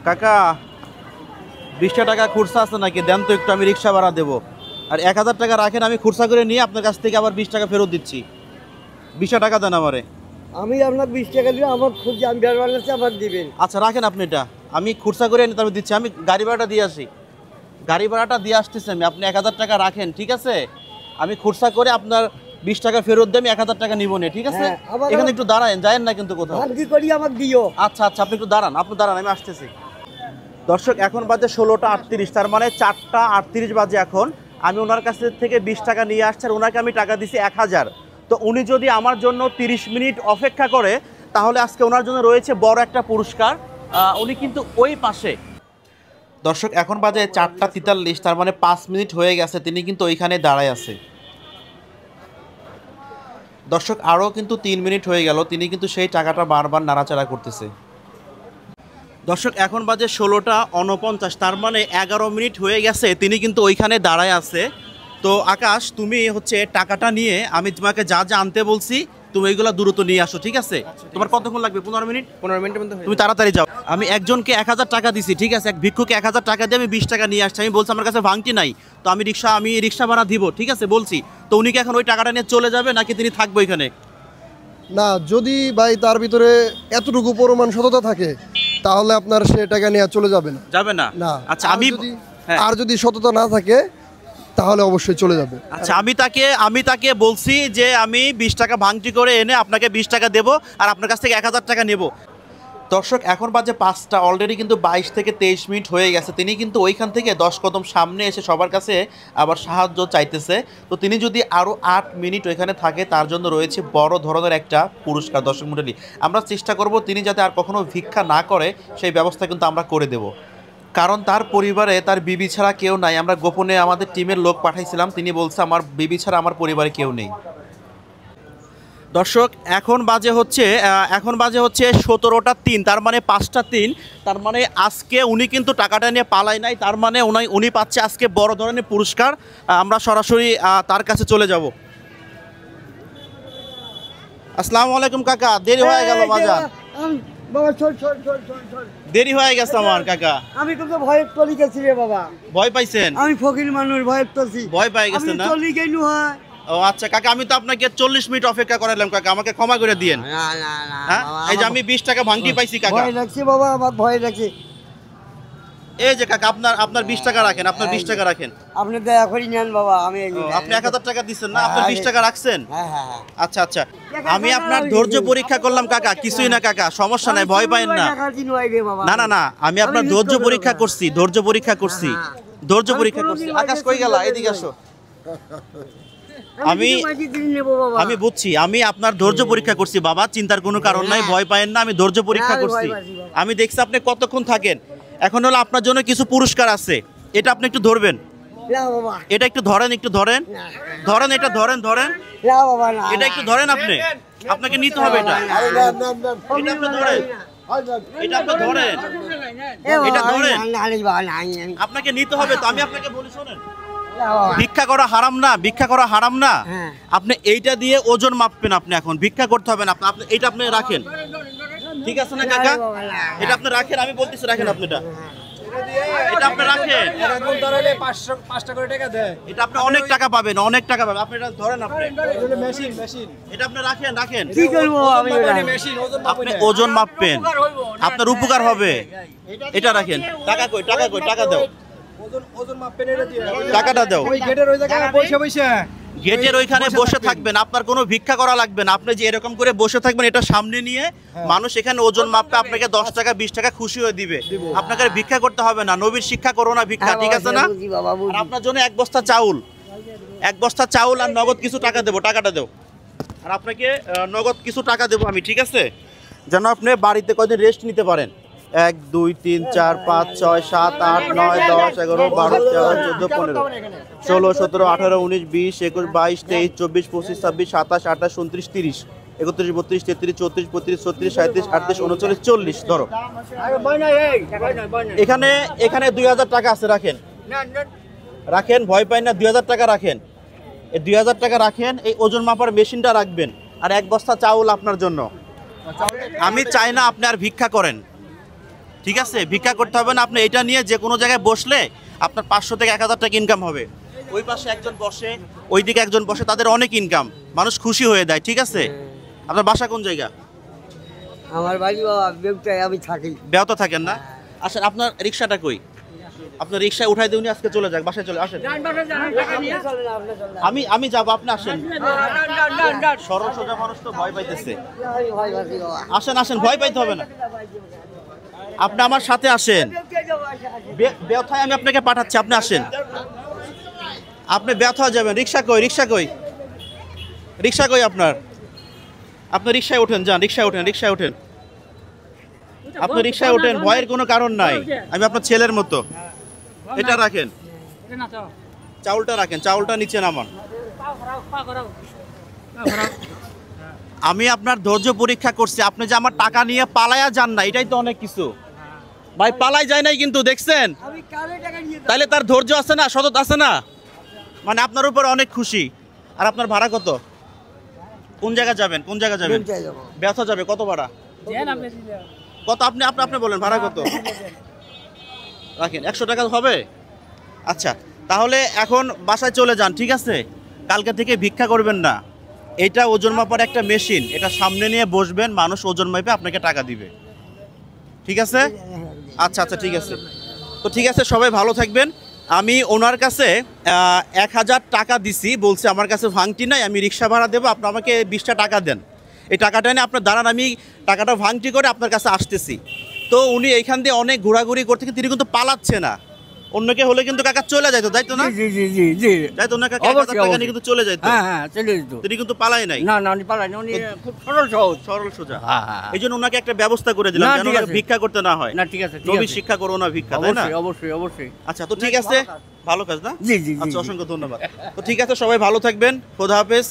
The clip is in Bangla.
কাকা 20 টাকা খুরসা আছে নাকি? দেন তো একটু, আমি রিক্সা ভাড়া দেবো। আর 1000 টাকা রাখেন, আমি খুরসা করে নিয়ে আপনার কাছ থেকে আবার 20 টাকা ফেরত দিচ্ছি। 20 টাকা দেন আমারে। আমি আপনার 20 টাকা দিলে আমার খুব জানবার আছে, আবার দিবেন। আচ্ছা রাখেন আপনি, এটা আমি খুরসা করে এনে তারপর দিচ্ছি। আমি গাড়ি ভাড়াটা দিয়ে আসি, গাড়ি ভাড়াটা দিয়ে আসতেছি আমি। আপনি 1000 টাকা রাখেন, ঠিক আছে? আমি খুরসা করে আপনার 20 টাকা ফেরত দিয়ে আমি 1000 টাকা নিব না, ঠিক আছে? এখানে একটু দাঁড়ান, যায়েন না কিন্তু কোথাও। কি করি আমাকে দিও। আচ্ছা আচ্ছা, আপনি একটু দাঁড়ান, আপনি দাঁড়ান, আমি আসতেছি। দর্শক এখন বাজে 16টা 38, তার মানে 4টা 38 বাজে এখন। আমি ওনার কাছ থেকে 20 টাকা নিয়ে আসছি, আর ওনাকে আমি টাকা দিছি 1000। তো উনি যদি আমার জন্য 30 মিনিট অপেক্ষা করে, তাহলে আজকে ওনার জন্য রয়েছে বড় একটা পুরস্কার। উনি কিন্তু ওই পাশে। দর্শক এখন বাজে 4টা 43, তার মানে 5 মিনিট হয়ে গেছে, তিনি কিন্তু ওইখানে দাঁড়ায় আছে। দর্শক আরও কিন্তু 3 মিনিট হয়ে গেল, তিনি কিন্তু সেই টাকাটা বারবার নাড়াচাড়া করতেছে। দর্শক এখন বাজে 16টা 49, তার মানে 11 মিনিট হয়ে গেছে, তিনি কিন্তু ওইখানে দাঁড়ায় আছে। তো আকাশ, তুমি হচ্ছে টাকাটা নিয়ে, আমি তোমাকে যা যা আনতে বলছি তুমি এইগুলো দ্রুত নিয়ে আসো, ঠিক আছে? তোমার কতক্ষণ লাগবে? 15 মিনিট। 15 মিনিটের মধ্যে তুমি তাড়াতাড়ি যাও। আমি একজনকে 1000 টাকা দিছি, ঠিক আছে? এক ভিক্ষুকে 1000 টাকা দিয়ে আমি 20 টাকা নিয়ে আসছি। আমি বলছি আমার কাছে ভাঙটি নাই, তো আমি রিক্সা ভাড়া দিব, ঠিক আছে বলছি। তো উনি কি এখন ওই টাকাটা নিয়ে চলে যাবে নাকি তিনি থাকবে এখানে? না, যদি ভাই তার ভিতরে এতটুকু পরিমাণ সততা থাকে, তাহলে আপনার সে টাকা নিয়ে চলে যাবে না। যাবে না? না। আচ্ছা, আর যদি সততা না থাকে তাহলে অবশ্যই চলে যাবে। আচ্ছা, আমি তাকে বলছি যে আমি 20 টাকা ভাঙটি করে এনে আপনাকে 20 টাকা দেবো, আর আপনার কাছ থেকে 1000 টাকা নেব। দর্শক এখন বাজে 5টা, অলরেডি কিন্তু 22 থেকে 23 মিনিট হয়ে গেছে। তিনি কিন্তু ওইখান থেকে 10 কদম সামনে এসে সবার কাছে আবার সাহায্য চাইতেছে। তো তিনি যদি আরও 8 মিনিট ওইখানে থাকে, তার জন্য রয়েছে বড় ধরনের একটা পুরস্কার। দর্শক মণ্ডলী, আমরা চেষ্টা করব তিনি যাতে আর কখনো ভিক্ষা না করে, সেই ব্যবস্থা কিন্তু আমরা করে দেব। কারণ তার পরিবারে তার বিবি ছাড়া কেউ নাই। আমরা গোপনে আমাদের টিমের লোক পাঠাইছিলাম, তিনি বলছে আমার বিবি ছাড়া আমার পরিবারে কেউ নেই। দর্শক এখন বাজে হচ্ছে 17টা 3, তার মানে 5টা 3, তার মানে আজকে উনি কিন্তু টাকাটা নিয়ে পালায় নাই, তার মানে উনি পাচ্ছে আজকে বড় ধরনের পুরস্কার। আমরা সরাসরি তার কাছে চলে যাব। আসসালামু আলাইকুম কাকা, দেরি হয়ে গেল বাজার। বাবা চল, দেরি হয়ে গেছে আমার কাকা। আমি কিন্তু ভয় চলে গেছি রে বাবা। ভয় পাইছেন? আমি ফকির মানুষ, ভয় চলছি। ভয় পাই গেছেন না? চলে গেলু হয়। ও আচ্ছা কাকা, আমি তো আপনাকে 40 মিনিট অপেক্ষা করালাম কাকা, আমাকে ক্ষমা করে দিয়েন। হ্যাঁ, এই যে আমি 20 টাকা ভাঙটি পাইছি কাকা। ভয় লাগছে বাবা, আমার ভয় লাগছে। এই যে কাকা, আপনার 20 টাকা রাখেন, আপনার 20 টাকা রাখেন। আপনি দয়া করে নেন বাবা। আপনি 1000 টাকা দিচ্ছেন না, আপনার 20 টাকা রাখছেন? আচ্ছা আচ্ছা, আমি আপনার ধৈর্য পরীক্ষা করলাম কাকা, কিছুই না কাকা, সমস্যা নাই, ভয় পাইন না। না না না, আমি আপনার ধৈর্য পরীক্ষা করছি, ধৈর্য পরীক্ষা করছি। আকাশ কই গেলা? এদিকে আসো। আমি বুঝছি, আমি আপনার ধৈর্য পরীক্ষা করছি বাবা, চিন্তার কোনো কারণ নাই, ভয় পায়েন না, আমি ধৈর্য পরীক্ষা করছি। আমি দেখছি আপনি কতক্ষণ থাকেন। এখন হলো আপনার জন্য কিছু পুরস্কার আছে, এটা আপনি একটু ধরবেন। এটা একটু ধরেন, এটা ধরেন, এটা একটু ধরেন, আপনাকে নিতে হবে এটা। এটা আপনি ধরেন, আপনাকে নিতে হবে। তো আমি আপনাকে বলি শোনেন, ভিক্ষা করা হারাম না, ভিক্ষা করা হারাম না। আপনি এইটা দিয়ে ওজন মাপবেন, আপনি এখন ভিক্ষা করতে হবে না। আপনি এইটা আপনি রাখেন, ঠিক আছে না কাকা? এটা আপনি রাখেন, আমি বলতেছি রাখেন, আপনি এটা আপনি রাখেন। এটা আপনি অনেক টাকা পাবেন, অনেক টাকা পাবেন। আপনি এটা ধরেন, এটা আপনি রাখেন। আপনি ওজন মাপবেন, আপনার উপকার হবে। এটা রাখেন। টাকা কই? টাকা দাও, টাকাটা দাও। গেটের ওইখানে বসে থাকবেন, আপনার কোনো ভিক্ষা করা লাগবে না। আপনি যে এরকম করে বসে থাকবেন, এটা সামনে নিয়ে মানুষ এখানে ওজন মাপবে, আপনাকে 10 টাকা 20 টাকা খুশি হয়ে দিবে। আপনাকে ভিক্ষা করতে হবে না, নবীর শিক্ষা করো না ভিক্ষা, ঠিক আছে না? আপনার জন্য এক বস্তা চাউল আর নগদ কিছু টাকা দেবো, টাকাটা দেও। আর আপনাকে নগদ কিছু টাকা দেবো আমি, ঠিক আছে? যেন আপনি বাড়িতে কয়দিন রেস্ট নিতে পারেন। 1 2 3 4 5 6 7 8 9 10 11 12 13 14 15 16 17 18 19 20 21 22 23 24 25 26 27 28 29 30 31 32 33 34 35 36 37 38 39 40 ধরো। এখানে 2000 টাকা আছে, রাখেন, ভয় পাই না। 2000 টাকা রাখেন, এই 2000 টাকা রাখেন। এই ওজন মাপার মেশিনটা রাখবেন, আর এক বস্তা চাউল আপনার জন্য। আমি চাই না আপনি আর ভিক্ষা করেন, ঠিক আছে, ভিক্ষা করতে হবে না। আপনি এটা নিয়ে যে কোনো জায়গায় বসলে আপনার 500 থেকে 1000 টাকা ইনকাম হবে। ওই পাশে একজন বসে, ওইদিকে একজন বসে, তাদের অনেক ইনকাম, মানুষ খুশি হয়ে দেয়। ঠিক আছে, আপনার বাসা কোন জায়গা? আমার বাড়ি বাবা বেউটায় আমি থাকি। বেহত থাকেন না? আসেন, আপনার রিক্সাটা কই? আপনার রিক্সায় উঠাই দিউনি, আজকে চলে যাক, বাসায় চলে আসেন। আমি যাবো, আপনি আসেন। সরল সোজা মানুষ তো ভয় পাইতেছে। আসেন আসেন, ভয় পাইতে হবে না, আপনি আমার সাথে আসেন। ব্যথায় আমি আপনাকে পাঠাচ্ছি, আপনি আসেন। আপনি ব্যথা যাবেন। রিক্সা কই? রিক্সা কই? রিক্সা কই আপনার? আপনি রিক্সায় ওঠেন, যান, রিক্সায় ওঠেন, রিক্সায় ওঠেন, আপনি রিক্সায় ওঠেন। ভয়ের কোনো কারণ নাই, আমি আপনার ছেলের মতো। এটা রাখেন, চাউলটা রাখেন, চাউলটা নিচে নামান। আমি আপনার ধৈর্য পরীক্ষা করছি। আপনি যে আমার টাকা নিয়ে পালায়া যান না, এটাই তো অনেক কিছু। ভাই পালাই যায় নাই কিন্তু, দেখছেন? তাইলে তার ধৈর্য আছে না, সতত আছে না, মানে আপনার উপর অনেক খুশি। আর আপনার ভাড়া কত? কোন জায়গা যাবেন? কোন জায়গা যাবেন? ব্যথা যাবে। কত ভাড়া? কত? আপনি আপনি আপনি বলেন ভাড়া কত? রাখেন, 100 টাকা হবে। আচ্ছা, তাহলে এখন বাসায় চলে যান। ঠিক আছে, কালকে থেকে ভিক্ষা করবেন না। এটা ওজন মাপার একটা মেশিন, এটা সামনে নিয়ে বসবেন, মানুষ ওজন মাপে আপনাকে টাকা দিবে। ঠিক আছে? আচ্ছা আচ্ছা, ঠিক আছে। তো ঠিক আছে, সবাই ভালো থাকবেন। আমি ওনার কাছে 1000 টাকা দিছি, বলছে আমার কাছে ভাঙটি নাই, আমি রিক্সা ভাড়া দেবো, আপনি আমাকে 20টা টাকা দেন। এই টাকাটা নিয়ে আপনার দাঁড়ান, আমি টাকাটা ভাঙটি করে আপনার কাছে আসতেছি। তো উনি এইখান দিয়ে অনেক ঘোরাঘুরি করতে, তিনি কিন্তু পালাচ্ছে না। অন্যকে হলে কিন্তু কাকা চলে যাইতো, তাই তো না? জি জি জি জি তাই তো না কাকা? 1000 টাকা নিয়ে কিন্তু চলে যাইতো। হ্যাঁ হ্যাঁ, চলে যেত। তিনি কিন্তু পালাই নাই। না না, উনি পালায় না, উনি খুব সরল সহজ। সরল সোজা। হ্যাঁ হ্যাঁ। এই জন্য ওনাকে একটা ব্যবস্থা করে দিলাম, না, যেন ঠিক ওনাকে আছে। ভিক্ষা করতে না হয়। না ঠিক আছে, ঠিক নবী আছে। শিক্ষা করো না ভিক্ষা, তাই না? অবশ্যই অবশ্যই অবশ্যই। আচ্ছা, তো ঠিক আছে, ভালো কাজ না? জি জি জি, আচ্ছা, জি। অসংখ্য ধন্যবাদ। তো ঠিক আছে, সবাই ভালো থাকবেন, খোদা হাফেজ।